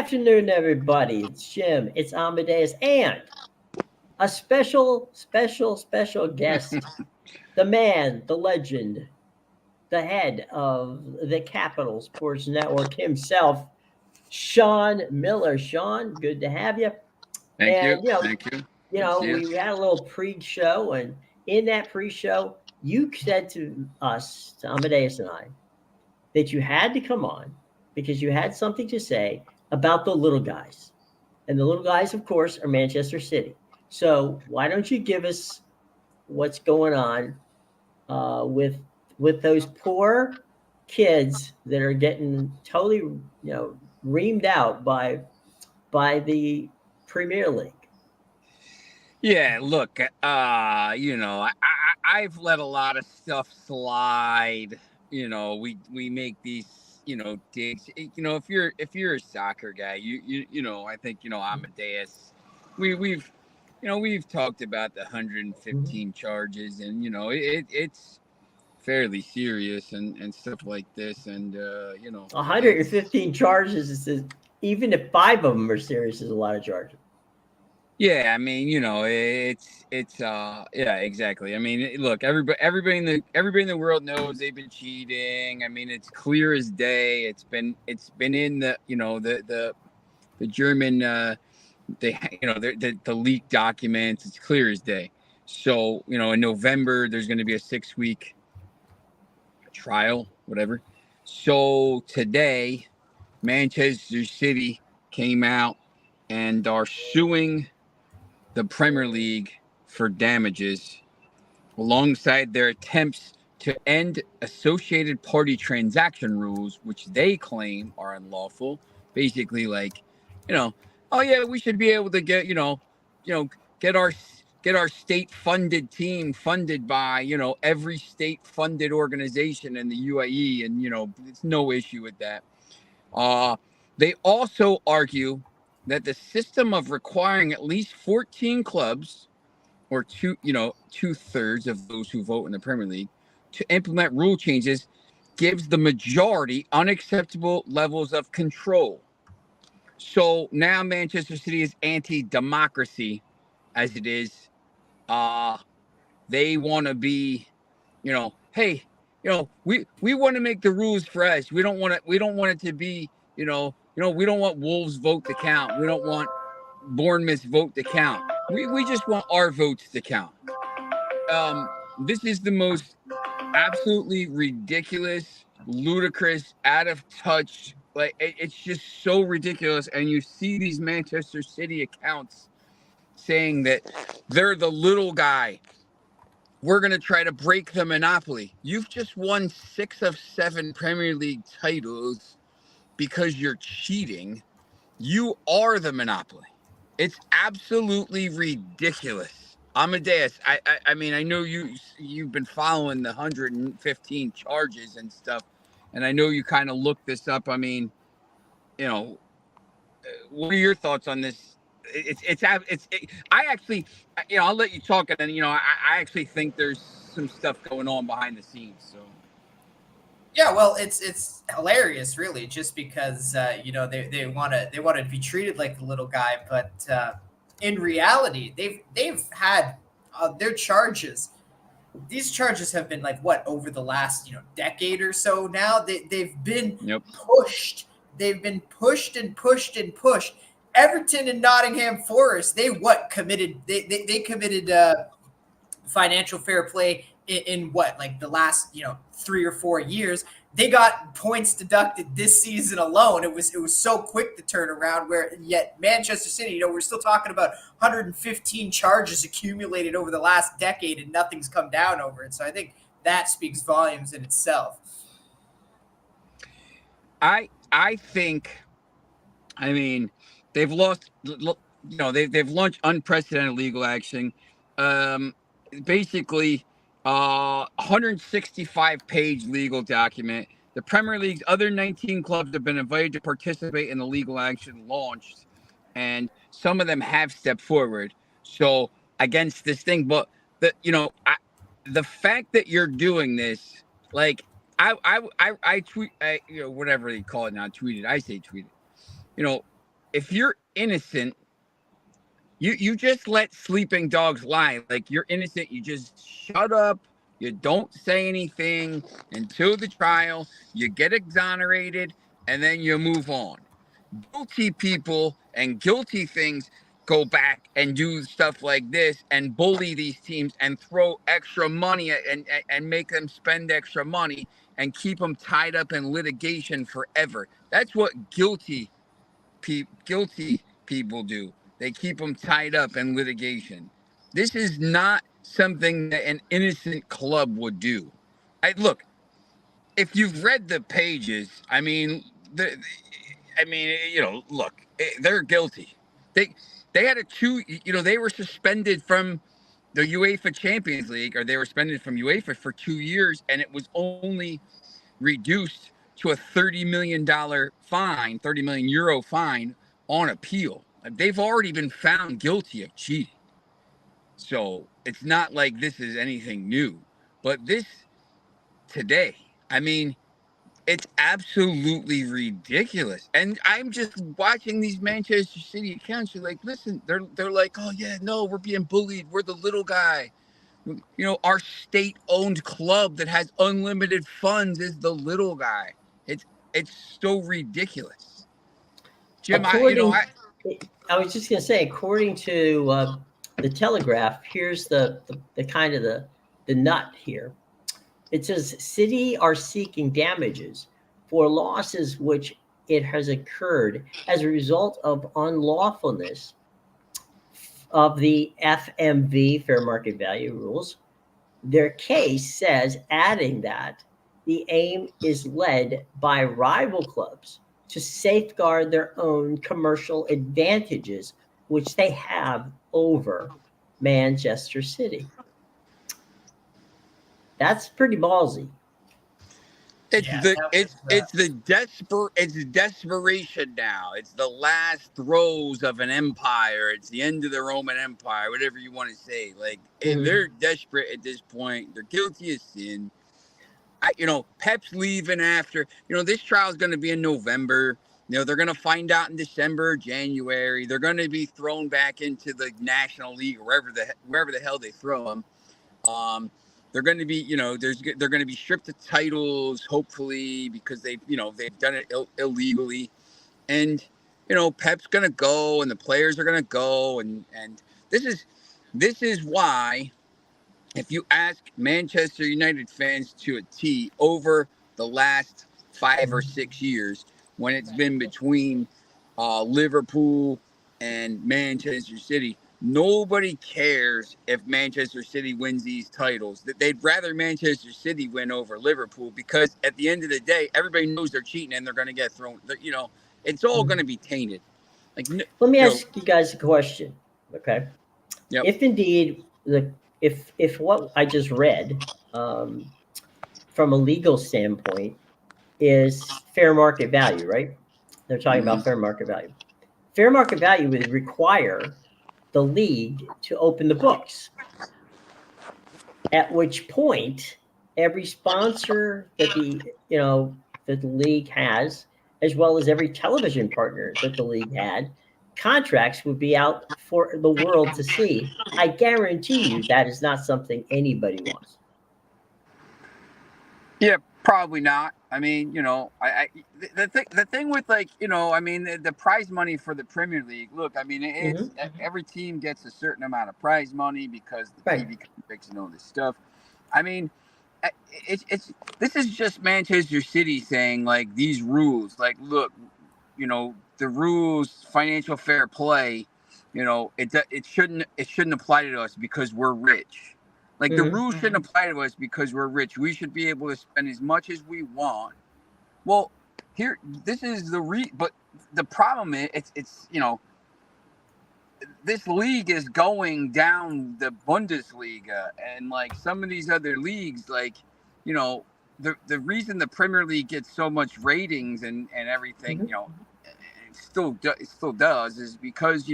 afternoon, everybody. It's Jim. It's Amadeus, and a special guest, the man, the legend, the head of the Capital Sports Network himself, Sean Miller. Sean, good to have you. Thank you. And Thank you. Good to see you. we had a little pre-show, and in that pre-show, you said to us, to Amadeus and I, that you had to come on because you had something to say about the little guys. And the little guys, of course, are Manchester City. So why don't you give us what's going on with those poor kids that are getting totally reamed out by the Premier League? Yeah, look, I've let a lot of stuff slide. We make these, digs. If you're a soccer guy, I think Amadeus. We've talked about the 115 charges, and it's fairly serious and stuff like this, and 115 charges is even if 5 of them are serious, is a lot of charges. Yeah, I mean, yeah, exactly. I mean, look, everybody in the world knows they've been cheating. I mean, it's clear as day. It's been in the German the leaked documents. It's clear as day. So in November there's going to be a 6-week trial, whatever. So today, Manchester City came out and are suing the Premier League for damages alongside their attempts to end associated party transaction rules, which they claim are unlawful. Basically, like, oh yeah, we should be able to get, get our state funded team funded by, every state funded organization in the UAE, and it's no issue with that. They also argue that the system of requiring at least 14 clubs, or 2/3 of those who vote in the Premier League, to implement rule changes gives the majority unacceptable levels of control. So now Manchester City is anti-democracy, as it is. They want to be, hey, we want to make the rules for us. We don't want it to be, we don't want Wolves vote to count. We don't want Bournemouth vote to count. We just want our votes to count. This is the most absolutely ridiculous, ludicrous, out of touch. Like, it's just so ridiculous. And you see these Manchester City accounts saying that they're the little guy. We're going to try to break the monopoly. You've just won 6 of 7 Premier League titles because you're cheating. You are the monopoly. It's absolutely ridiculous. Amadeus, I mean, I know you've been following the 115 charges and stuff, and I know you kind of looked this up. I mean, what are your thoughts on this? I actually, I'll let you talk, and then I actually think there's some stuff going on behind the scenes. So. Yeah, well, it's hilarious, really, just because they want to be treated like the little guy, but in reality, they've had their charges. These charges have been like what, over the last decade or so now. They've been pushed. They've been pushed and pushed and pushed. Everton and Nottingham Forest, they committed financial fair play in what, like the last 3 or 4 years. They got points deducted this season alone. It was so quick to turn around. Where yet Manchester City, we're still talking about 115 charges accumulated over the last decade, and nothing's come down over it. So I think that speaks volumes in itself. I think, I mean, they've lost. They've launched unprecedented legal action. Basically, 165-page legal document. The Premier League's other 19 clubs have been invited to participate in the legal action launched, and some of them have stepped forward. So against this thing, but the fact that you're doing this, like I tweet, whatever they call it now, tweeted. I say tweeted. if you're innocent, you just let sleeping dogs lie. Like, you're innocent, you just shut up. You don't say anything until the trial. You get exonerated, and then you move on. Guilty people and guilty things go back and do stuff like this and bully these teams and throw extra money and make them spend extra money and keep them tied up in litigation forever. That's what guilty people do. They keep them tied up in litigation. This is not something that an innocent club would do. Look, if you've read the pages, look, they're guilty. They they had they were suspended from the UEFA Champions League, or they were suspended from UEFA for 2 years, and it was only reduced to a $30 million fine, 30 million euro fine on appeal. They've already been found guilty of cheating. So it's not like this is anything new. But this today, it's absolutely ridiculous. And I'm just watching these Manchester City accounts. You're like, listen, they're like, oh yeah, no, we're being bullied. We're the little guy. Our state-owned club that has unlimited funds is the little guy. It's so ridiculous. Jim, I was just going to say, according to the Telegraph, here's the kind of the nut here. It says City are seeking damages for losses which it has occurred as a result of unlawfulness of the FMV, fair market value rules. Their case says, adding that the aim is led by rival clubs to safeguard their own commercial advantages, which they have over Manchester City. That's pretty ballsy. It's desperation now. It's the last throes of an empire. It's the end of the Roman Empire, whatever you want to say. Like, they're desperate at this point. They're guilty of sin. Pep's leaving after. This trial is going to be in November. They're going to find out in December, January. They're going to be thrown back into the National League or wherever the hell they throw them. They're going to be, they're going to be stripped of titles, hopefully, because they've done it illegally. And, Pep's going to go and the players are going to go. And this is why, if you ask Manchester United fans to a T over the last 5 or 6 years, when it's been between Liverpool and Manchester City, nobody cares if Manchester City wins these titles. They'd rather Manchester City win over Liverpool, because at the end of the day, everybody knows they're cheating and they're going to get thrown. It's all going to be tainted. Let me ask you guys a question, okay? Yep. If indeed if what I just read from a legal standpoint is fair market value, right? They're talking about fair market value. Fair market value would require the league to open the books, at which point every sponsor that the league has, as well as every television partner that the league had, contracts would be out for the world to see. I guarantee you that is not something anybody wants. Yeah, probably not. The thing with, the prize money for the Premier League. Look, it's every team gets a certain amount of prize money because the TV contracts and all this stuff. This is just Manchester City saying, like, these rules. Like, look, the rules, financial fair play. It shouldn't apply to us because we're rich. Like, the rules shouldn't apply to us because we're rich. We should be able to spend as much as we want. Well, this is but the problem is, it's this league is going down the Bundesliga, and like some of these other leagues, like, the reason the Premier League gets so much ratings and everything, it still does, is because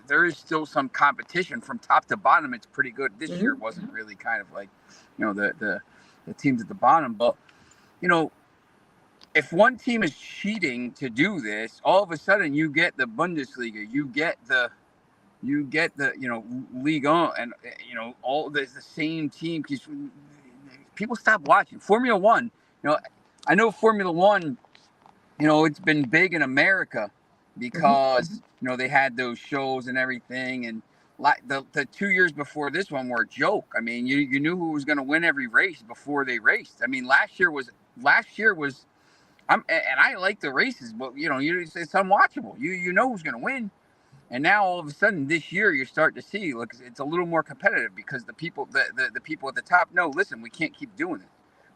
there is still some competition from top to bottom. It's pretty good. This year wasn't really kind of like, the teams at the bottom, but if one team is cheating to do this, all of a sudden you get the Bundesliga, you get the League On, and all the same team. Because people stop watching Formula One. I know Formula One. It's been big in America because they had those shows and everything, and like the 2 years before this one were a joke. I mean, you knew who was going to win every race before they raced. I mean, last year was. And I like the races, but it's unwatchable. You know who's going to win. And now all of a sudden this year you're starting to see, look, it's a little more competitive because the people the people at the top know, listen, we can't keep doing it.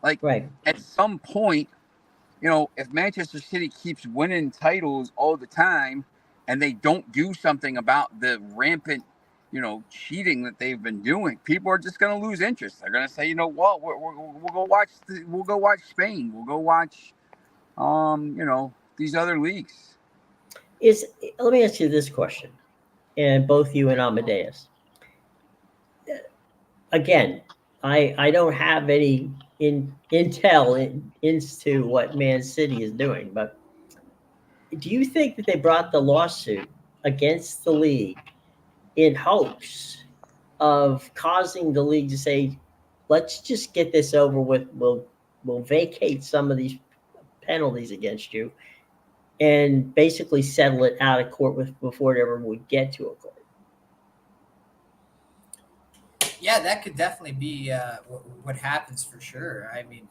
Like at some point, if Manchester City keeps winning titles all the time and they don't do something about the rampant, cheating that they've been doing, people are just going to lose interest. They're going to say, we'll go watch Spain. We'll go watch these other leagues. Let me ask you this question, and both you and Amadeus. Again, I don't have any intel into what Man City is doing, but do you think that they brought the lawsuit against the league in hopes of causing the league to say, let's just get this over with, we'll vacate some of these penalties against you and basically settle it out of court before it ever would get to a court? Yeah, that could definitely be what happens for sure. I mean,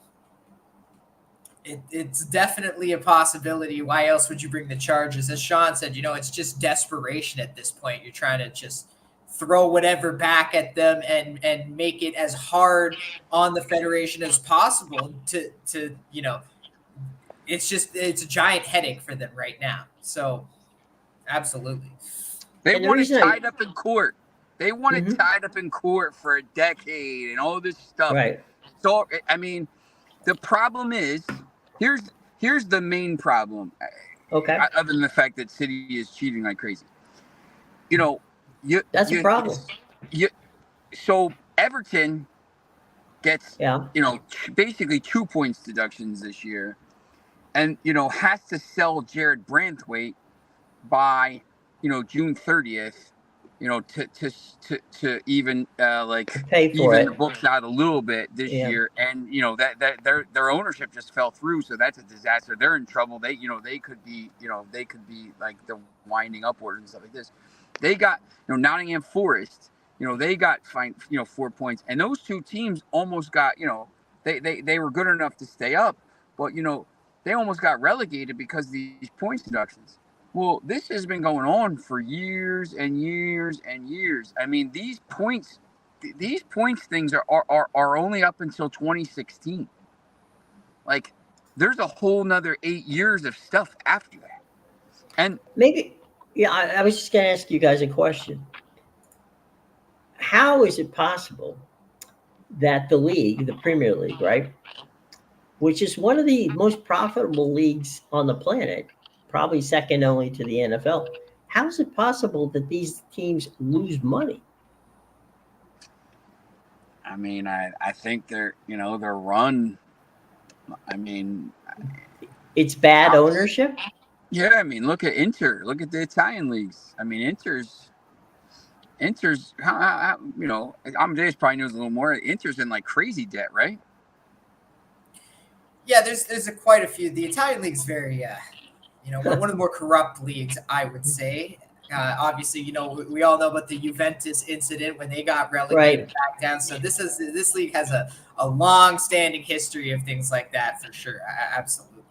it's definitely a possibility. Why else would you bring the charges? As Sean said, it's just desperation at this point. You're trying to just throw whatever back at them and make it as hard on the federation as possible to it's a giant headache for them right now. So absolutely. They want it tied up in court. They want it tied up in court for a decade and all this stuff. Right. So, I mean, the problem is, here's the main problem. Okay. Other than the fact that City is cheating like crazy. That's a problem. So Everton gets, basically 2 points deductions this year, and has to sell Jared Branthwaite by June 30th. To even pay for even it. The books out a little bit this year, and that their ownership just fell through, so that's a disaster. They're in trouble. They could be like the winding upward and stuff like this. They got Nottingham Forest. They got fined 4 points, and those two teams almost got they were good enough to stay up, but they almost got relegated because of these points deductions. Well, this has been going on for years and years and years. I mean, these points things are only up until 2016. Like, there's a whole nother 8 years of stuff after that. And maybe, I was just going to ask you guys a question. How is it possible that the league, the Premier League, right, which is one of the most profitable leagues on the planet, probably second only to the NFL, how is it possible that these teams lose money? I mean, I think they're run. I mean, it's bad ownership. Yeah, I mean, look at Inter. Look at the Italian leagues. I mean, Inter's. Amadeus probably knows a little more. Inter's in like crazy debt, right? Yeah, there's quite a few. The Italian league's very one of the more corrupt leagues, I would say. Obviously, we all know about the Juventus incident when they got relegated back down. So this league has a long-standing history of things like that for sure. Absolutely.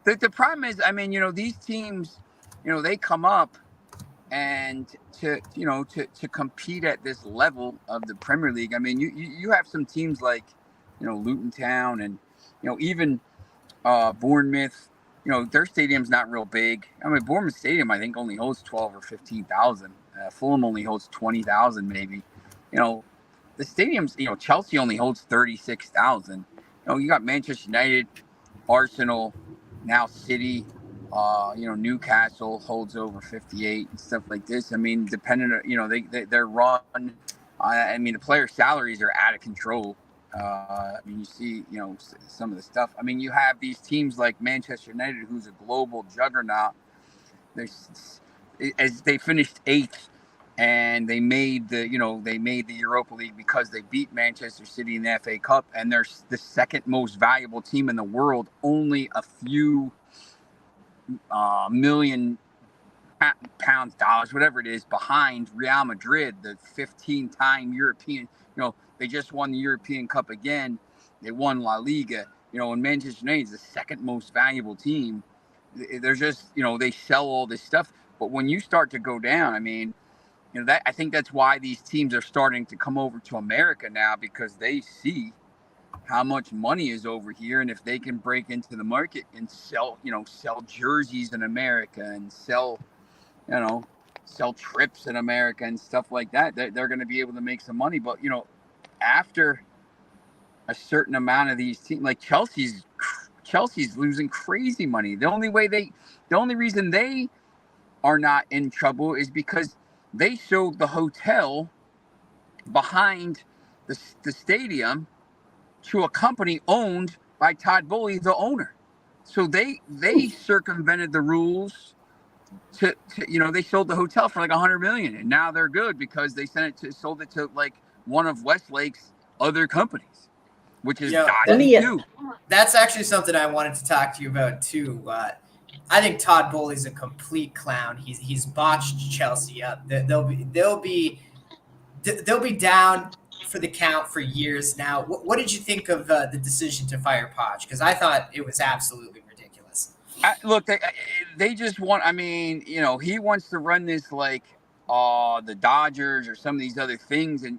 The problem is, I mean, these teams, they come up and to compete at this level of the Premier League. I mean, you have some teams like, Luton Town and, even Bournemouth. Their stadium's not real big. I mean, Bournemouth Stadium, I think, only holds 12 or 15,000. Fulham only holds 20,000, maybe. The stadiums, Chelsea only holds 36,000. You got Manchester United, Arsenal, now City. Newcastle holds over 58 and stuff like this. I mean, depending on, they're run. I mean, the player salaries are out of control. I mean, you see, some of the stuff. I mean, you have these teams like Manchester United, who's a global juggernaut. As they finished 8th, and they made the Europa League because they beat Manchester City in the FA Cup, and they're the second most valuable team in the world, only a few million pounds, dollars, whatever it is, behind Real Madrid, the 15-time European. They just won the European Cup again. They won La Liga. And Manchester United is the second most valuable team. They're just, they sell all this stuff. But when you start to go down, I mean, I think that's why these teams are starting to come over to America now, because they see how much money is over here, and if they can break into the market and sell jerseys in America and sell trips in America and stuff like that, they're going to be able to make some money. But after a certain amount of these teams, like Chelsea's losing crazy money. The only reason they are not in trouble is because they sold the hotel behind the stadium to a company owned by Todd Bowley, the owner. So they circumvented the rules to they sold the hotel for like $100 million, and now they're good because they sold it to like one of Westlake's other companies, which is dodgy too. That's actually something I wanted to talk to you about too. I think Todd Bowley's a complete clown. He's botched Chelsea up. They'll be down for the count for years now. What did you think of the decision to fire Poch? Because I thought it was absolutely ridiculous. Look, they just want. I mean, he wants to run this like the Dodgers or some of these other things, and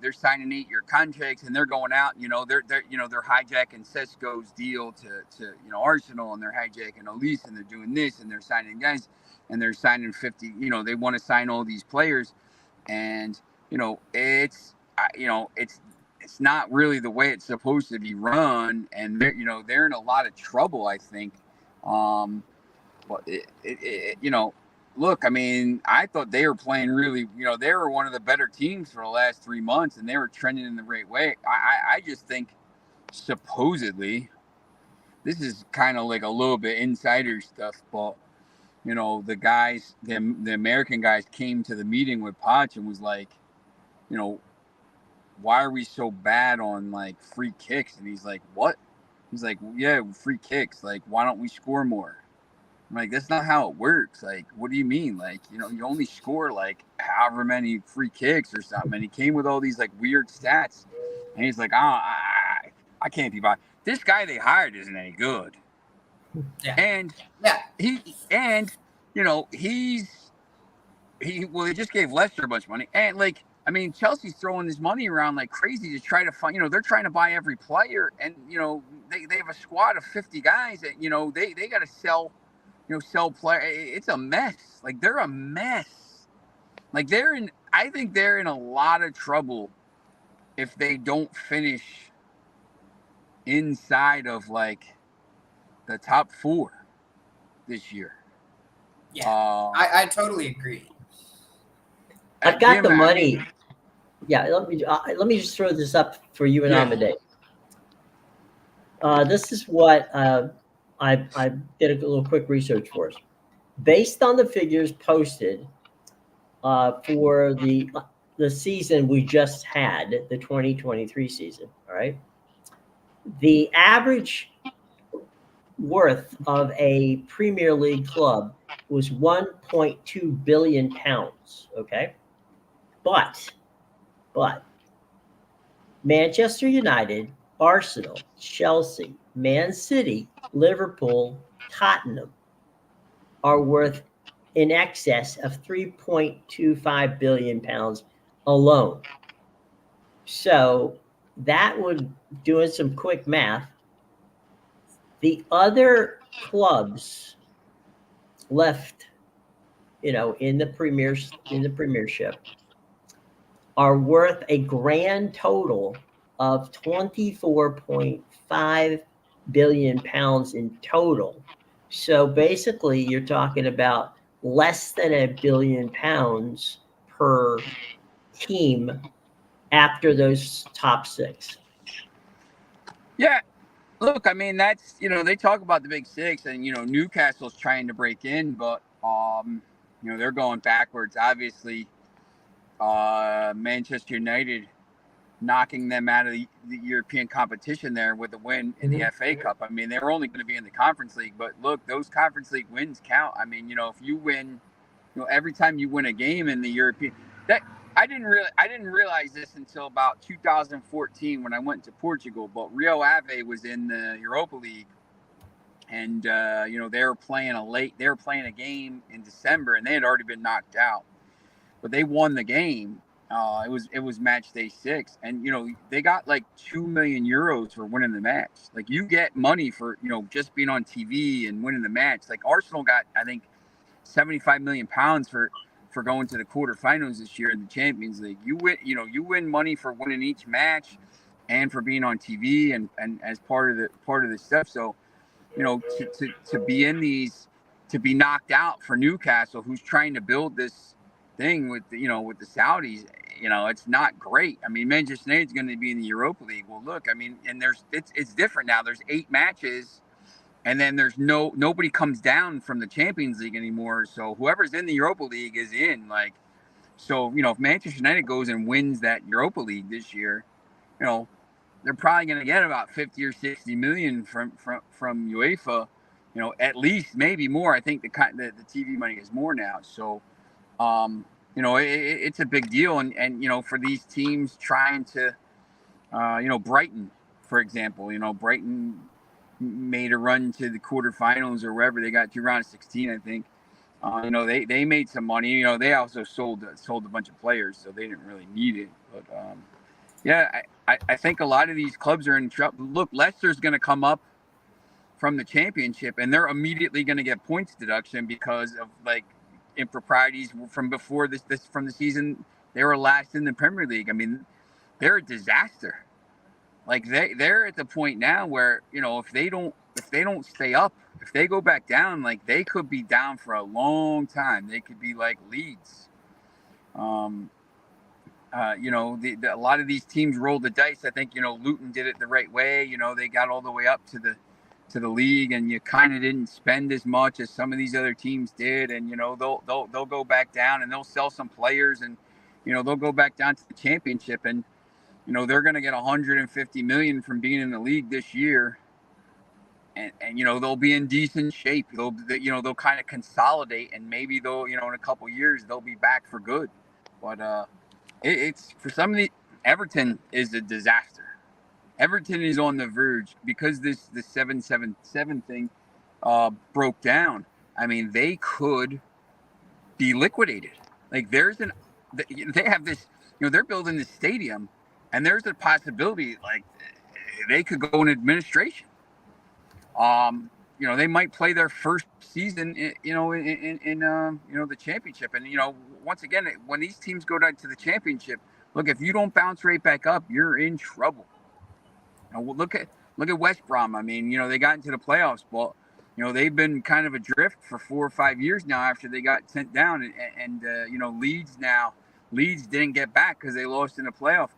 they're signing 8-year contracts, and they're going out. They're hijacking Sesko's deal to Arsenal, and they're hijacking Elise, and they're doing this, and they're signing guys, and they're signing 50. They want to sign all these players, and it's not really the way it's supposed to be run, and they're in a lot of trouble, I think. But look, I mean, I thought they were playing really, they were one of the better teams for the last 3 months, and they were trending in the right way. I just think, supposedly, this is kind of like a little bit insider stuff, but the guys, the American guys, came to the meeting with Poch and was like, why are we so bad on like free kicks? And he's like, what? He's like, yeah, free kicks. Like, why don't we score more? I'm like, that's not how it works. Like, what do you mean? Like, you only score like however many free kicks or something. And he came with all these like weird stats. And he's like, I can't be by. This guy they hired isn't any good. Yeah. And he just gave Leicester a bunch of money. And like, I mean, Chelsea's throwing this money around like crazy to try to find, they're trying to buy every player, and they have a squad of 50 guys that they got to sell player. It's a mess. Like, they're a mess. Like, I think they're in a lot of trouble if they don't finish inside of like the top 4 this year. Yeah, I totally agree. I've got the money. Yeah, let me just throw this up for you and Amedeus. This is what I did a little quick research for us. Based on the figures posted for the season we just had, the 2023 season, all right? The average worth of a Premier League club was 1.2 billion pounds, okay? But Manchester United, Arsenal, Chelsea, Man City, Liverpool, Tottenham are worth in excess of 3.25 billion pounds alone. So that would, doing some quick math, the other clubs left, in the Premiership are worth a grand total of 24.5 billion pounds in total. So basically, you're talking about less than £1 billion per team after those top 6. Yeah. Look, I mean, that's, they talk about the Big Six, and, Newcastle's trying to break in, but, they're going backwards. Obviously, Manchester United knocking them out of the European competition there with a win in the FA Cup. I mean, they were only going to be in the Conference League, but look, those Conference League wins count. I mean, if you win, every time you win a game in the European, that I didn't realize this until about 2014 when I went to Portugal. But Rio Ave was in the Europa League, and they were playing a game in December, and they had already been knocked out, but they won the game. It was match day 6, and they got like €2 million for winning the match. Like, you get money for just being on TV and winning the match. Like, Arsenal got, I think, £75 million for going to the quarterfinals this year in the Champions League. You win money for winning each match and for being on TV and as part of the stuff. So, to be in these, to be knocked out for Newcastle, who's trying to build this thing with the Saudis, it's not great. I mean, Manchester United is going to be in the Europa League. Well, look, I mean, and it's different now. There's 8 matches, and then there's nobody comes down from the Champions League anymore. So whoever's in the Europa League is in. Like, so if Manchester United goes and wins that Europa League this year, they're probably going to get about 50 or 60 million from UEFA, at least, maybe more. I think the TV money is more now. So, it's a big deal. And for these teams trying to, Brighton, for example, Brighton made a run to the quarterfinals or wherever. They got to round of 16, I think. They made some money. They also sold a bunch of players, so they didn't really need it. But, yeah, I think a lot of these clubs are in trouble. Look, Leicester's going to come up from the Championship, and they're immediately going to get points deduction because of, like, improprieties from before this from the season. They were last in the Premier League. I mean, they're a disaster. Like, they're at the point now where, if they don't stay up, if they go back down, like, they could be down for a long time. They could be like Leeds. A lot of these teams rolled the dice. I think, Luton did it the right way. They got all the way up to the league, and you kind of didn't spend as much as some of these other teams did. And, they'll go back down, and they'll sell some players, and, they'll go back down to the Championship, and, they're going to get 150 million from being in the league this year. And they'll be in decent shape. They'll kind of consolidate, and maybe they'll, in a couple years, they'll be back for good. But, it's for some of the Everton is a disaster. Everton is on the verge because the 777 thing broke down. I mean, they could be liquidated. Like, they have this, they're building this stadium, and there's a possibility like they could go in administration. They might play their first season, in the Championship. And, once again, when these teams go down to the Championship, look, if you don't bounce right back up, you're in trouble. Look at West Brom. I mean, they got into the playoffs, but, they've been kind of adrift for 4 or 5 years now after they got sent down. And Leeds didn't get back because they lost in the playoff.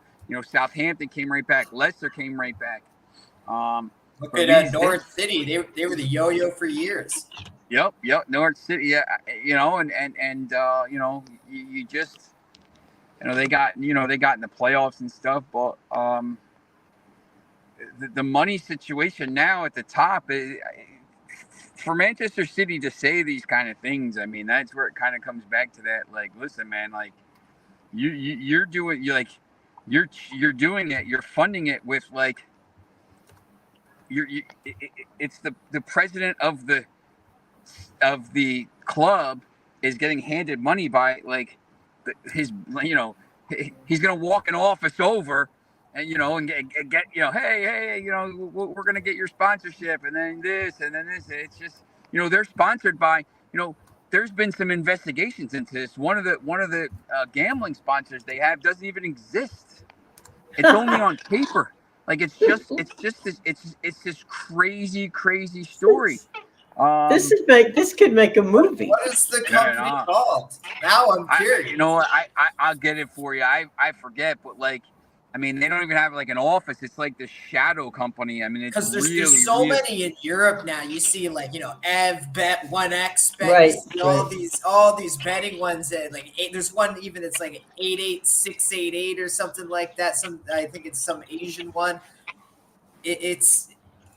Southampton came right back. Leicester came right back. Look at Norwich City. They were the yo-yo for years. Yep. Norwich City. Yeah. You just, they got in the playoffs and stuff, but the money situation now at the top for Manchester City to say these kind of things. I mean, that's where it kind of comes back to that. Like, listen, man, like you're doing it. You're funding it with, like, it's the president of the club is getting handed money by, like, he's gonna walk an office over and get hey we're gonna get your sponsorship and then this. It's just they're sponsored by there's been some investigations into this. One of the gambling sponsors they have doesn't even exist. It's only on paper. Like, it's this crazy story. This could make a movie. What is the company called? Now I'm curious. I'll get it for you. I forget, but, like, I mean, they don't even have like an office. It's like the shadow company. I mean, it's Because really, there's so really many in Europe now. You see like, you know, Ev Bet, 1X Bet, Right, you see right. all these betting ones that like there's one even that's like 88688 or something like that. I think it's some Asian one. It's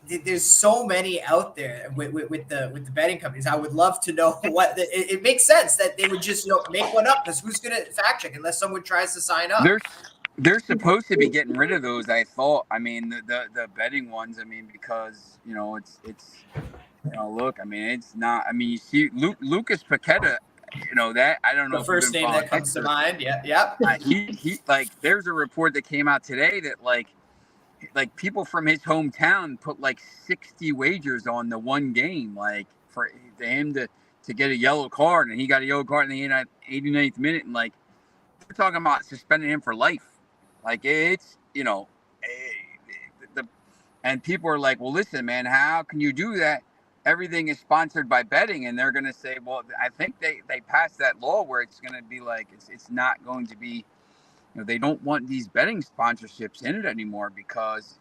there's so many out there with the betting companies. I would love to know what it makes sense that they would just, you know, make one up, because who's gonna fact check unless someone tries to sign up? they're supposed to be getting rid of those. I thought. I mean, the betting ones. I mean, because you know it's you know, look. I mean, it's not. I mean, you see Lucas Paqueta. You know that. I don't know The if you've first been name following that comes to Hector. mind. Yeah, yep. He like. There's a report that came out today that like people from his hometown put like 60 wagers on the one game, like for him to get a yellow card, and he got a yellow card in the 89th minute, and like they're talking about suspending him for life. Like it's, you know, the and people are like, well, listen, man, how can you do that? Everything is sponsored by betting, and they're going to say, well, I think they passed that law where it's going to be like it's not going to be, you know, they don't want these betting sponsorships in it anymore, because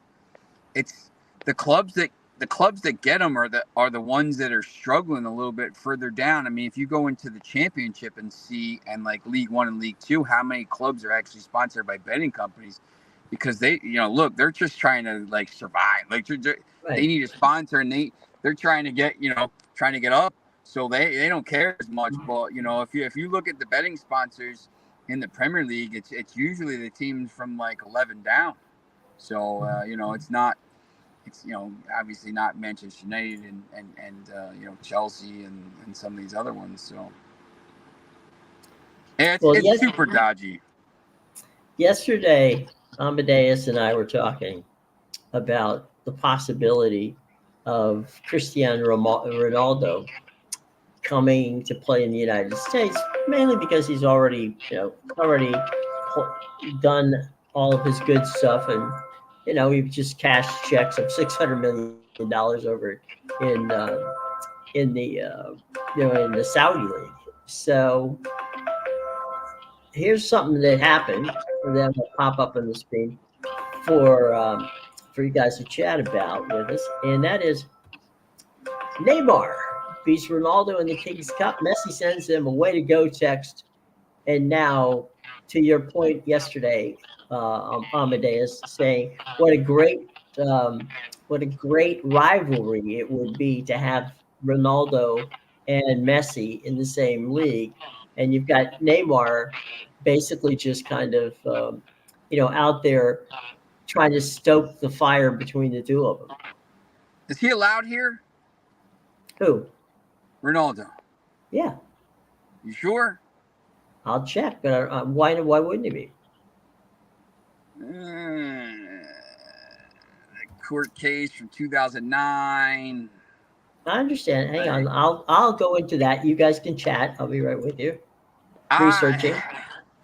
it's the clubs that get them are the ones that are struggling a little bit further down. I mean, if you go into the championship and see, and like League One and League Two, how many clubs are actually sponsored by betting companies? Because they, you know, look, they're just trying to like survive. Like they Right. need a sponsor, and they're trying to get, you know, trying to get up. So they don't care as much. But you know, if you look at the betting sponsors in the Premier League, it's usually the teams from like 11 down. So you know, it's you know, obviously not Manchester United and you know, Chelsea and some of these other ones. So yeah, Well, it's super dodgy. yesterday, Amadeus and I were talking about the possibility of Cristiano Ronaldo coming to play in the United States, mainly because he's already, you know, done all of his good stuff, and you know, he just cashed checks of $600 million over in in the you know, in the Saudi league. So here's something that happened, and then will pop up on the screen for you guys to chat about with us, and that is Neymar beats Ronaldo in the Kings Cup. Messi sends him a way to go text, and now, to your point yesterday, Amadeus, saying um, what a great rivalry it would be to have Ronaldo and Messi in the same league, and you've got Neymar basically just kind of you know, out there trying to stoke the fire between the two of them. Is he allowed here, Who? Ronaldo? Yeah, You sure? I'll check, but why wouldn't he be? The court case from 2009. I understand. Hang on. I'll go into that. You guys can chat. I'll be right with you. Researching.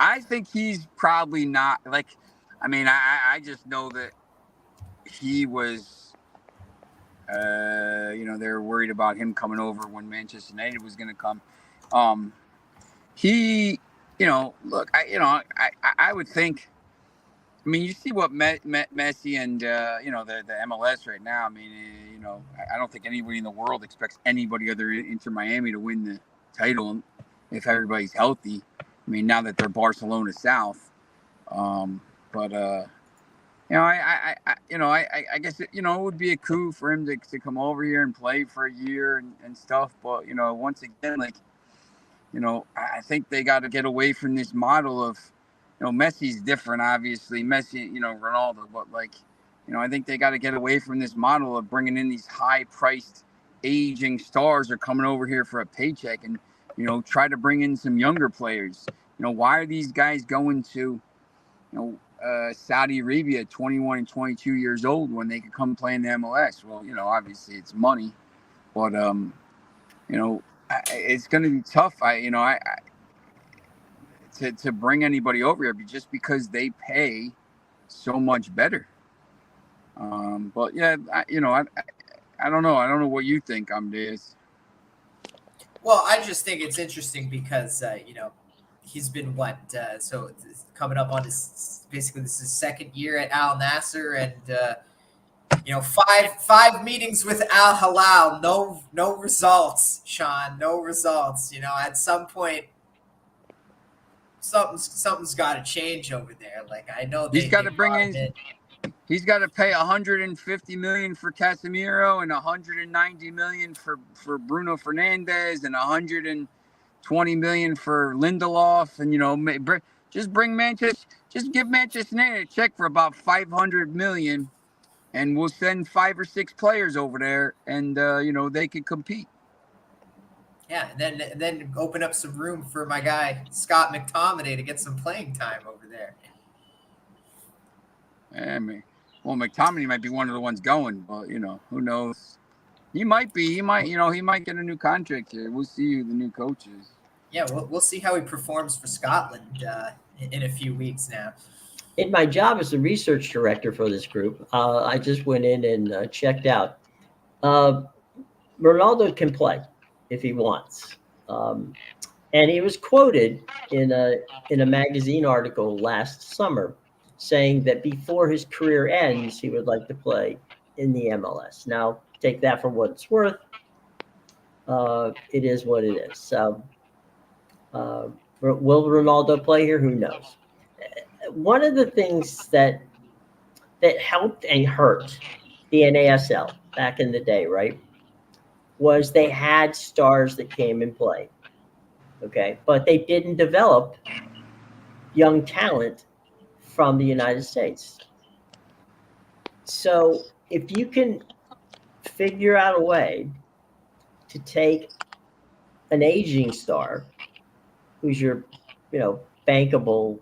I think he's probably not, like. I mean, I just know that he was. You know, they were worried about him coming over when Manchester United was going to come. He, you know, look, I would think. I mean, you see what Messi and you know, the MLS right now. I mean, you know, I don't think anybody in the world expects anybody other than Inter Miami to win the title if everybody's healthy. I mean, now that they're Barcelona South, but you know, I guess you know, it would be a coup for him to come over here and play for a year and stuff. But you know, once again, like, you know, I think they got to get away from this model of, you know, Messi's different, obviously. Messi, you know, Ronaldo, but like, you know, I think they got to get away from this model of bringing in these high-priced, aging stars are coming over here for a paycheck, and you know, try to bring in some younger players. You know, why are these guys going to, you know, Saudi Arabia at 21 and 22 years old when they could come play in the MLS? Well, you know, obviously it's money, but you know, it's going to be tough. To bring anybody over here just because they pay so much better. But yeah, you know, I don't know. I don't know what you think, Amadeus. Well, I just think it's interesting because you know, he's been so coming up on this is his second year at Al Nasser, and five meetings with Al Hilal, no results, Sean, no results. At some point something's got to change over there. Like, I know He's got to bring brought him in. He's got to pay 150 million for Casemiro and 190 million for Bruno Fernandes and 120 million for Lindelof, and just give Manchester United a check for about 500 million, and we'll send 5 or 6 players over there, and they could compete. Yeah, and then open up some room for my guy Scott McTominay to get some playing time over there. I mean, well, McTominay might be one of the ones going, but who knows? He might be. He might get a new contract here. We'll see who the new coach is. Yeah, we'll see how he performs for Scotland in a few weeks now. In my job as the research director for this group, I just went in and checked out. Ronaldo can play if he wants, and he was quoted in a magazine article last summer saying that before his career ends, he would like to play in the MLS. Now, take that for what it's worth. It is what it is. So, will Ronaldo play here? Who knows? One of the things that helped and hurt the NASL back in the day, right, was they had stars that came and played. Okay, but they didn't develop young talent from the United States. So if you can figure out a way to take an aging star who's your, bankable,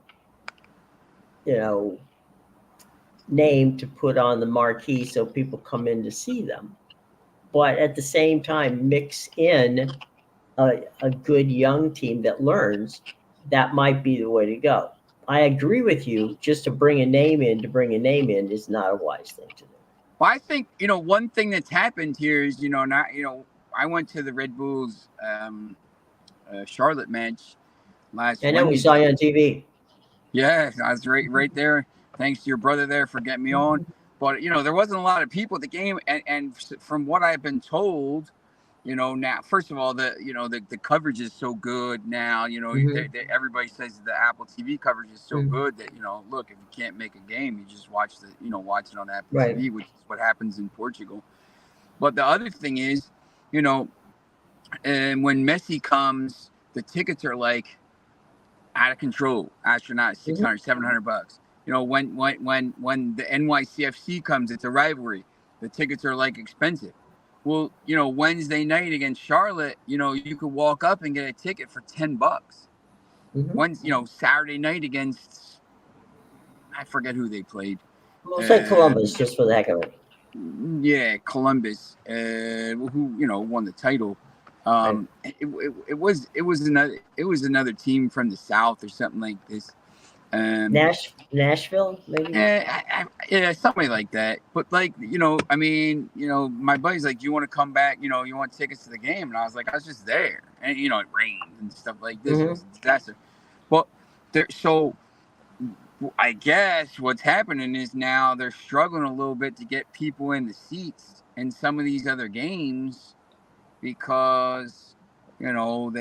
name to put on the marquee so people come in to see them, but at the same time mix in a good young team that learns, that might be the way to go. I agree with you. Just to bring a name in is not a wise thing to do. Well, I think, one thing that's happened here is, I went to the Red Bulls Charlotte match last I know, Wednesday. we saw you on TV. Yeah, I was right there. Thanks to your brother there for getting me on. But, there wasn't a lot of people at the game. And from what I've been told, now, first of all, the coverage is so good now. Everybody says the Apple TV coverage is so good that, look, if you can't make a game, you just watch it on Apple TV, which is what happens in Portugal. But the other thing is, and when Messi comes, the tickets are like out of control, astronaut, $600, $700. When the NYCFC comes, it's a rivalry. The tickets are like expensive. Well, Wednesday night against Charlotte, you could walk up and get a ticket for $10. Saturday night against, I forget who they played. We'll say Columbus, just for the heck of it. Yeah, Columbus, who won the title. It was another team from the South or something like this. Nashville, maybe. Yeah, something like that. But my buddy's like, "Do you want to come back? You want tickets to the game?" And I was like, "I was just there, and it rained and stuff like this. It was a disaster." But so I guess what's happening is now they're struggling a little bit to get people in the seats in some of these other games because you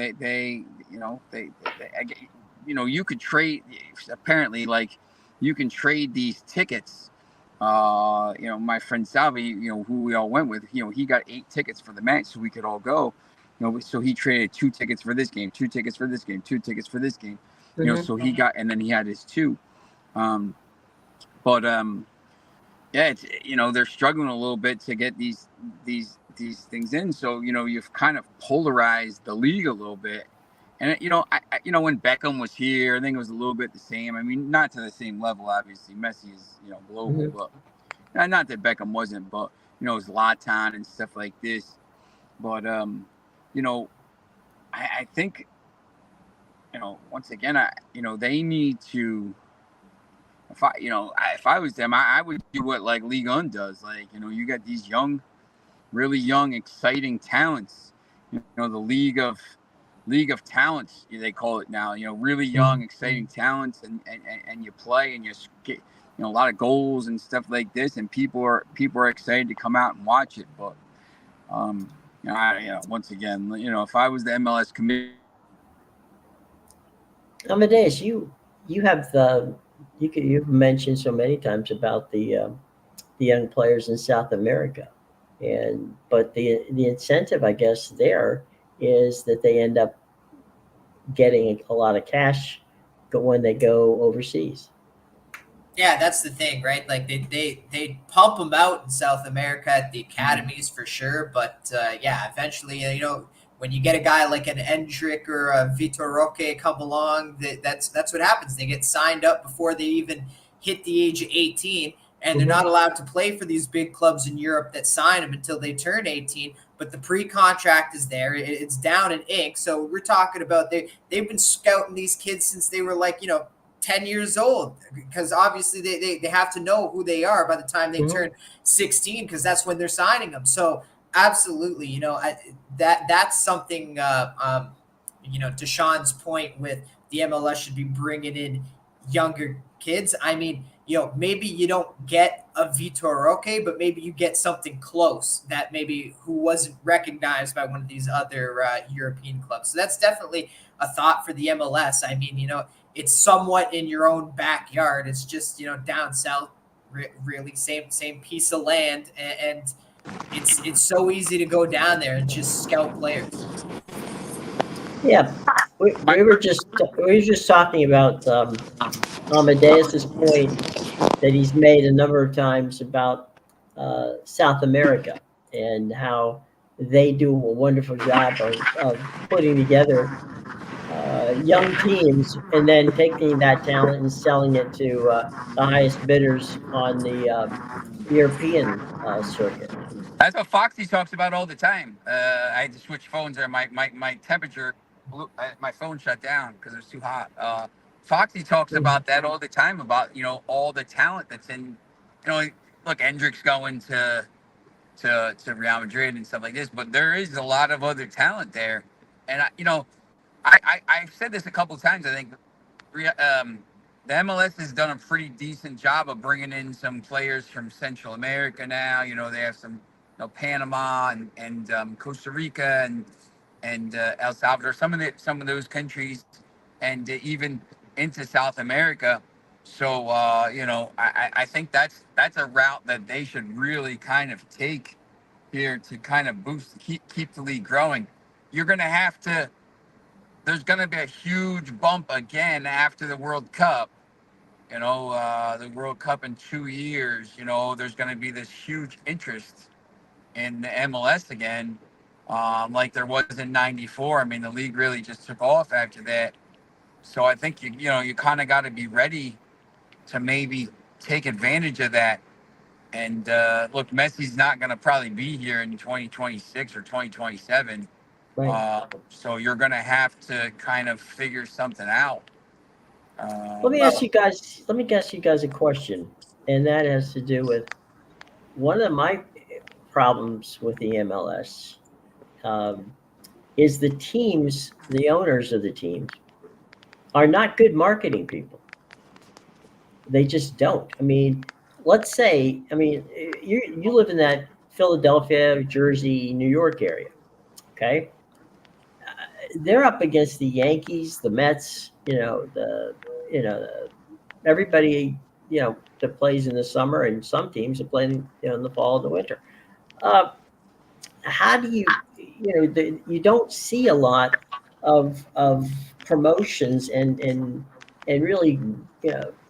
could trade, apparently, like, you can trade these tickets. My friend Salvi, who we all went with, he got 8 tickets for the match so we could all go. So he traded 2 tickets for this game, 2 tickets for this game, 2 tickets for this game. So he got, and then he had his 2. It's, they're struggling a little bit to get these things in. So, you've kind of polarized the league a little bit. And, when Beckham was here, I think it was a little bit the same. I mean, not to the same level, obviously. Messi is, global. But not that Beckham wasn't, but, Zlatan and stuff like this. But, I think, once again, they need to, if I was them, I would do what, like, Ligue 1 does. Like, you got these really young, exciting talents. The league of league of talents, they call it now. Really young, exciting talents, and you play and you get a lot of goals and stuff like this, and people are excited to come out and watch it. But once again, if I was the MLS committee. Amadeus, you have you've mentioned so many times about the young players in South America, but the incentive, I guess, there is that they end up getting a lot of cash when they go overseas. Yeah, that's the thing, right? Like they pump them out in South America at the academies for sure, but yeah, eventually, when you get a guy like an Endrick or a Vitor Roque come along, that's what happens. They get signed up before they even hit the age of 18, and they're not allowed to play for these big clubs in Europe that sign them until they turn 18. But the pre-contract is there; it's down in ink. So we're talking about they've been scouting these kids since they were like 10 years old, because obviously they have to know who they are by the time they turn 16, because that's when they're signing them. So absolutely, that's something, to Sean's point with the MLS should be bringing in younger kids. I mean, maybe you don't get a Vitor Roque, but maybe you get something close that maybe who wasn't recognized by one of these other European clubs. So that's definitely a thought for the MLS. I mean, it's somewhat in your own backyard. It's just down south, really same piece of land, and it's so easy to go down there and just scout players. Yeah, we were just talking about Amadeus's point that he's made a number of times about South America and how they do a wonderful job of putting together young teams and then taking that talent and selling it to the highest bidders on the European circuit. That's what Foxy talks about all the time. I had to switch phones there. My temperature, my phone shut down because it was too hot. Foxy talks about that all the time, about all the talent that's in. Look, Hendrick's going to Real Madrid and stuff like this, but there is a lot of other talent there, and I've said this a couple of times. I think the MLS has done a pretty decent job of bringing in some players from Central America now. They have some, Panama and Costa Rica and El Salvador, some of those countries, and even into South America. So I think that's a route that they should really kind of take here to kind of keep the league growing. You're going to have to. There's going to be a huge bump again after the World Cup. The World Cup in 2 years. There's going to be this huge interest in the MLS again, like there was in '94. I mean, the league really just took off after that. So I think you kind of got to be ready to maybe take advantage of that. And look, Messi's not going to probably be here in 2026 or 2027. Right. So you're going to have to kind of figure something out. Let me ask you guys. Let me ask you guys a question, and that has to do with one of my problems with the MLS is the owners of the teams, are not good marketing people. They just don't. I mean, let's say, you live in that Philadelphia, Jersey, New York area, okay? They're up against the Yankees, the Mets, everybody, that plays in the summer, and some teams are playing, in the fall and the winter. How do you don't see a lot of promotions and really,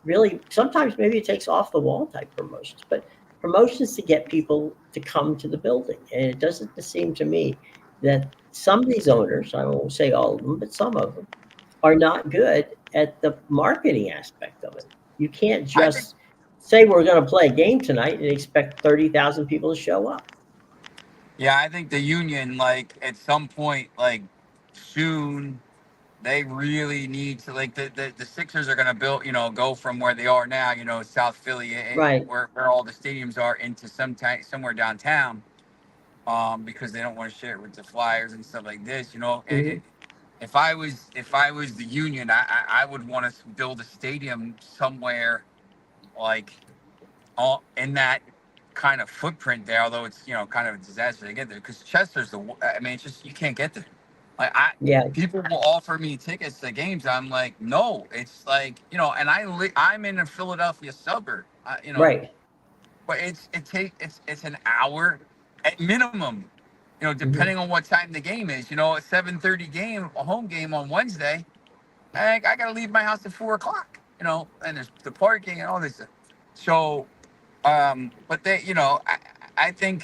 really sometimes maybe it takes off the wall type promotions, but promotions to get people to come to the building. And it doesn't seem to me that some of these owners, I won't say all of them, but some of them are not good at the marketing aspect of it. You can't just say we're going to play a game tonight and expect 30,000 people to show up. Yeah, I think the union, like at some point, like soon, they really need to, like the Sixers are gonna build, go from where they are now, South Philly, Right. where all the stadiums are, into somewhere downtown, because they don't want to share it with the Flyers and stuff like this, Mhm. if I was the union, I would want to build a stadium somewhere like all in that kind of footprint there. Although it's kind of a disaster to get there because Chester's I mean, it's just you can't get there. Like Yeah. people will offer me tickets to games. I'm like, no. It's like and I'm in a Philadelphia suburb. Right. But it's an hour at minimum. Mhm. Depending on what time the game is. A 7:30 game, a home game on Wednesday. I got to leave my house at 4 o'clock. And there's the parking and all this. So, but I think,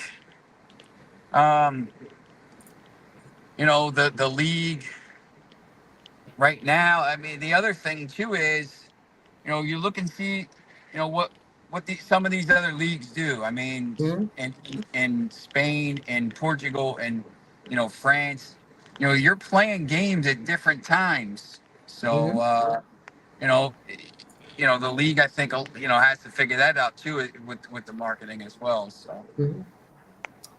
the league right now. I mean, the other thing too is, you look and see, what some of these other leagues do. I mean, Mhm. in Spain and Portugal and France, you're playing games at different times. So, Mhm. you know, the league I think has to figure that out too with the marketing as well. So. Mhm.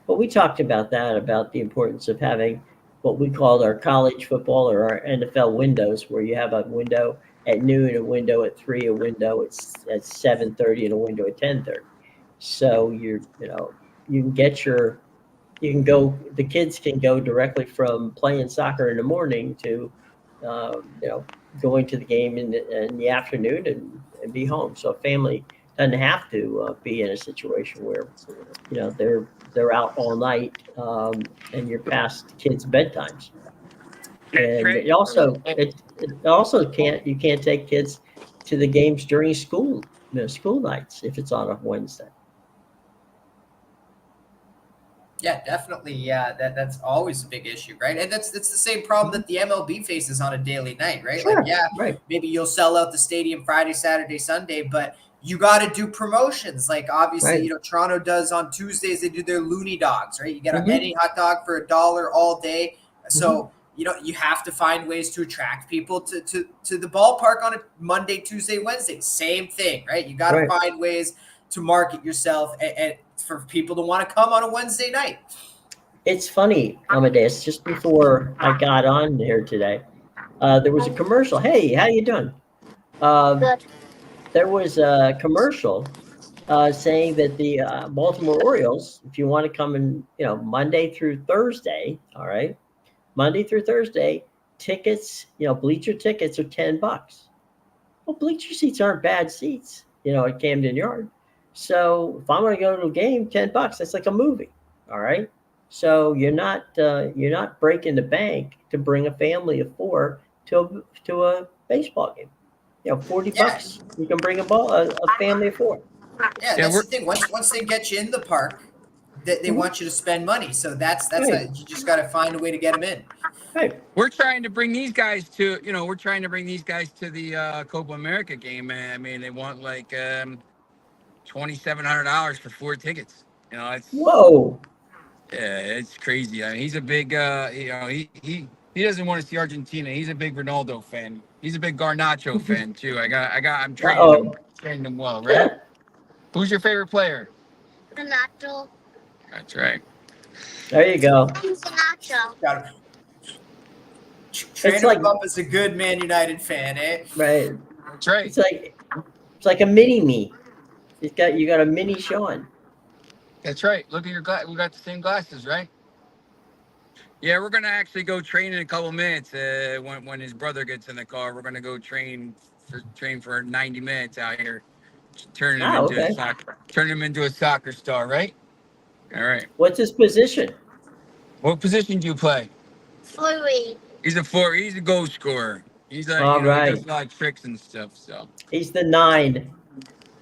But we talked about that, about the importance of having what we called our college football or our NFL windows, where you have a window at noon, a window at 3, a window at 7:30, and a window at 10:30. So you can get you can go, the kids can go directly from playing soccer in the morning to, you know, going to the game in the afternoon and be home. So a family doesn't have to be in a situation where, they're out all night, and you're past kids' bedtimes. That's And right. it also you can't take kids to the games during school nights if it's on a Wednesday. Yeah, definitely. Yeah, that's always a big issue, right? And that's the same problem Mhm. that the MLB faces on a daily night, right? Like, Sure, yeah, right. maybe you'll sell out the stadium Friday, Saturday, Sunday, but you got to do promotions. Like, obviously, Right. Toronto does on Tuesdays. They do their Looney Dogs, right? You get Hmm. any hot dog for $1 all day. Hmm. So you have to find ways to attract people to the ballpark on a Monday, Tuesday, Wednesday. Same thing, right? You got to Right. find ways to market yourself and for people to want to come on a Wednesday night. It's funny, Amadeus, just before I got on here today, there was a commercial. Hey, how you doing? Um, Good. there was a commercial saying that the Baltimore Orioles, if you want to come in, Monday through Thursday, all right, Monday through Thursday, tickets, bleacher tickets are $10. Well, bleacher seats aren't bad seats, at Camden Yard. So if I'm going to go to a game, $10, that's like a movie. All right. So you're not breaking the bank to bring a family of 4 to a baseball game. 40 Yeah, bucks. You can bring a family of 4. yeah, Yeah, that's we're the thing. Once they get you in the park, they Mhm. want you to spend money. So that's how Right. you just got to find a way to get them in. Right. we're trying to bring these guys to we're trying to bring these guys to the Copa America game, man. I mean, they want like $2,700 for 4 tickets. Whoa. It's crazy. I mean, he's a big he doesn't want to see Argentina. He's a big Ronaldo fan. He's a big Garnacho fan too. I'm Uh-oh. training him well, right? Who's your favorite player? Nacho. That's right. There you go. Who's Nacho? Got to It's train like him up as a good Man United fan, eh? right. That's right. It's like a mini me. You got a mini Sean. That's right. Look at your glass. We got the same glasses, right? Yeah, we're gonna actually go train in a couple minutes. When his brother gets in the car, we're gonna go train for 90 minutes out here, Okay. turn him into a soccer star, right? All right. What's his position? What position do you play? Furry. He's a four. He's a goal scorer. He's like All he does right. a lot of tricks and stuff. So He's the 9.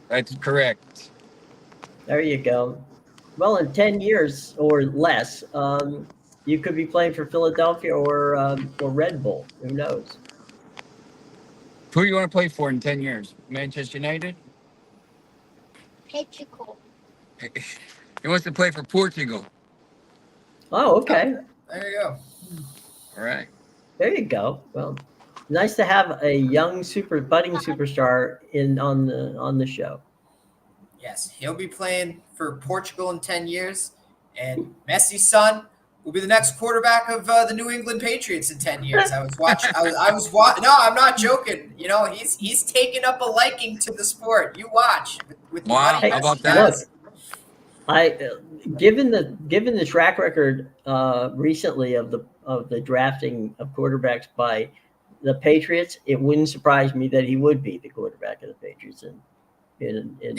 that's correct. There you go. Well, in 10 years or less, you could be playing for Philadelphia or Red Bull. Who knows? Who do you want to play for in 10 years? Manchester United. Portugal. He wants to play for Portugal. Oh, okay. There you go. All right. There you go. Well, nice to have a young budding superstar on the show. Yes, he'll be playing for Portugal in 10 years, and Messi's son will be the next quarterback of the New England Patriots in 10 years. I was watching. No, I'm not joking. You know, he's taken up a liking to the sport. You watch with the Wow, money how about he that? Look, has. Given the track record recently of the drafting of quarterbacks by the Patriots, it wouldn't surprise me that he would be the quarterback of the Patriots in a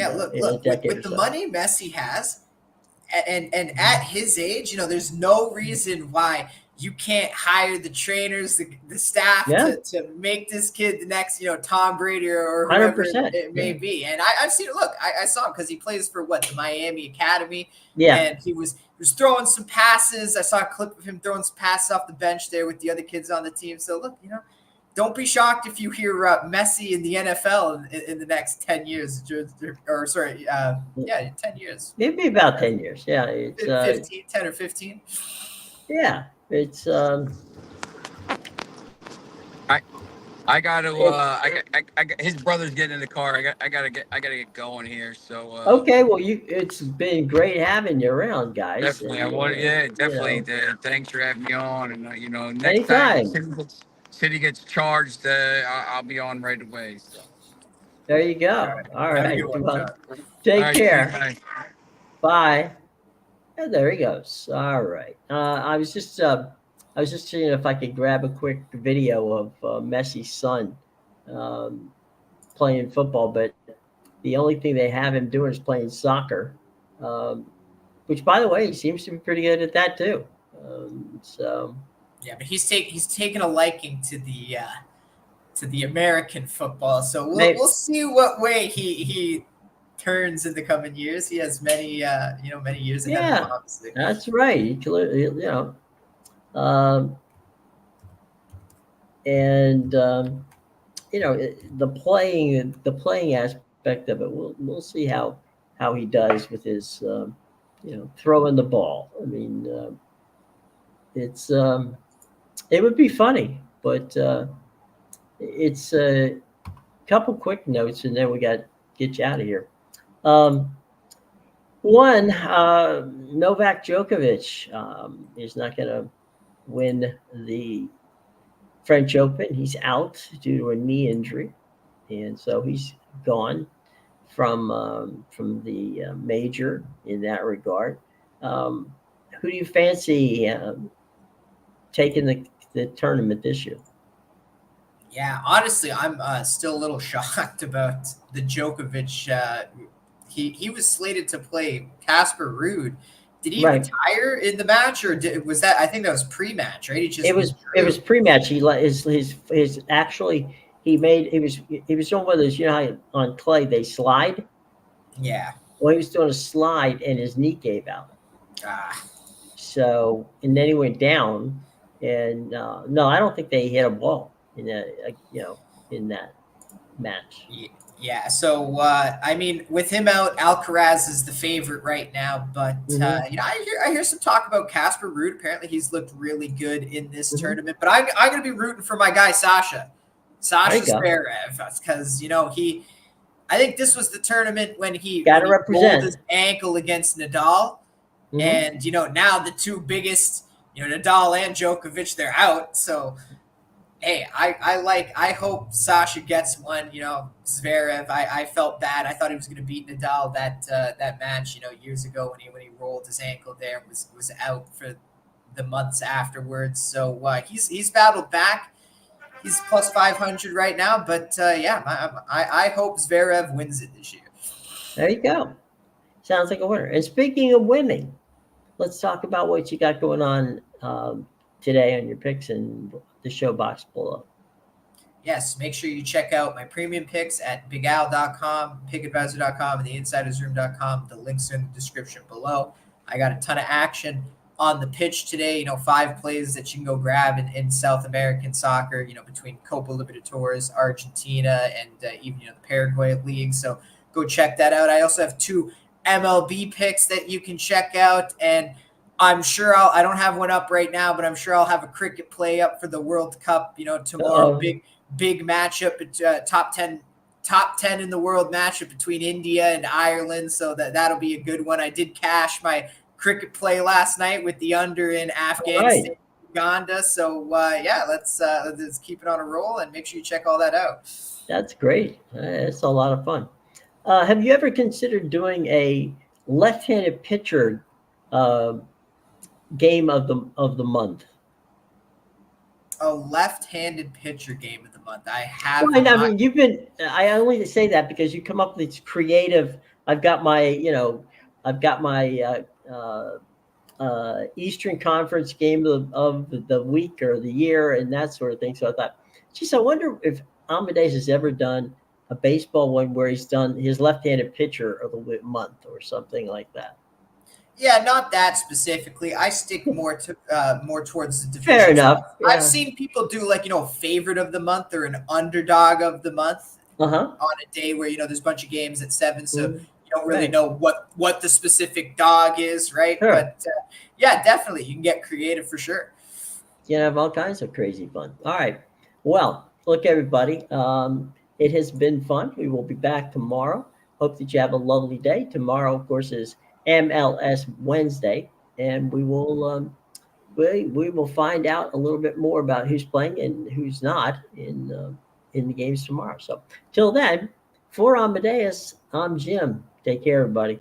decade with or the so. money Messi has, and at his age, you know, there's no reason why you can't hire the trainers, the staff Yeah. to make this kid the next, you know, Tom Brady or whoever 100%. it may be. And I've seen it. Look, I saw him because he plays for the Miami Academy. Yeah. And he was throwing some passes. I saw a clip of him throwing some passes off the bench there with the other kids on the team. So look, you know, don't be shocked if you hear Messi in the NFL in the next 10 years, 10 years. Maybe about 10 years. Yeah. It's 15, 10 or 15. yeah. It's I got to. I got his brother's getting in the car. I gotta get going here. So okay. Well, it's been great having you around, guys. definitely, And, definitely. you know, Thanks for having me on. And you know, next anytime. time City gets charged, I'll be on right away. So. There you go. All Have a right. good one, Well, John. take All right, care. bye. Bye. And there he goes. All right. I was just seeing if I could grab a quick video of Messi's son playing football, but the only thing they have him doing is playing soccer, which, by the way, he seems to be pretty good at that too. So Yeah, but he's taken a liking to the American football. So we'll see what way he turns in the coming years. He has many years ahead of him, obviously. that's right. You know, and you know, the playing aspect of it. We'll see how he does with his you know, throwing the ball. I mean, it's it would be funny, but it's a couple quick notes, and then we got to get you out of here. One, Novak Djokovic is not going to win the French Open. He's out due to a knee injury, and so he's gone from the major in that regard. Who do you fancy taking the tournament this year? Yeah, honestly, I'm still a little shocked about the Djokovic. He was slated to play Casper Ruud. Did he retire in the match, or was that? I think that was pre-match, right? It was pre-match. He was doing one of those. You know how on clay they slide. Yeah. Well, he was doing a slide, and his knee gave out. So, and then he went down, and no, I don't think they hit a ball in that, you know, in that match. Yeah. So, I mean, with him out, Alcaraz is the favorite right now. But you know, I hear some talk about Casper Ruud. Apparently, he's looked really good in this tournament. But I'm going to be rooting for my guy Sasha Zverev, because you know I think this was the tournament when he rolled his ankle against Nadal, and you know, now the two biggest, you know, Nadal and Djokovic, they're out. So, hey, I hope Sasha gets one. You know, Zverev, I felt bad. I thought he was going to beat Nadal that match, you know, years ago when he rolled his ankle there, was out for the months afterwards. So he's battled back. He's plus 500 right now, but yeah, I hope Zverev wins it this year. There you go. Sounds like a winner. And speaking of winning, let's talk about what you got going on today on your picks and the show box below. Yes, make sure you check out my premium picks at bigal.com, pickadvisor.com, and theinsidersroom.com. The links are in the description below. I got a ton of action on the pitch today, you know, 5 plays that you can go grab in South American soccer, you know, between Copa Libertadores, Argentina, and even, you know, the Paraguay League. So go check that out. I also have 2 MLB picks that you can check out, and I'm sure I don't have one up right now, but I'm sure I'll have a cricket play up for the World Cup, you know, tomorrow. Big matchup, top 10 in the world matchup between India and Ireland. So that'll be a good one. I did cash my cricket play last night with the under in Afghanistan, Uganda. So yeah, let's keep it on a roll and make sure you check all that out. That's great. It's a lot of fun. Have you ever considered doing a left-handed pitcher game of the month? A left-handed pitcher game of the month. I have. Well, I mean, you've been. I only say that because you come up with these creative. I've got my, Eastern Conference game of the week or the year and that sort of thing. So I thought, geez, I wonder if Amadeus has ever done a baseball one where he's done his left-handed pitcher of the month or something like that. Yeah, not that specifically. I stick more towards the division. Fair enough. Yeah. I've seen people do like, favorite of the month or an underdog of the month on a day where, there's a bunch of games at 7. So you don't really know what the specific dog is, right? Sure. But yeah, definitely. You can get creative for sure. You can have all kinds of crazy fun. All right. Well, look, everybody, it has been fun. We will be back tomorrow. Hope that you have a lovely day. Tomorrow, of course, is MLS Wednesday, and we will find out a little bit more about who's playing and who's not in the games tomorrow. So till then, for Amadeus, I'm Jim. Take care, everybody.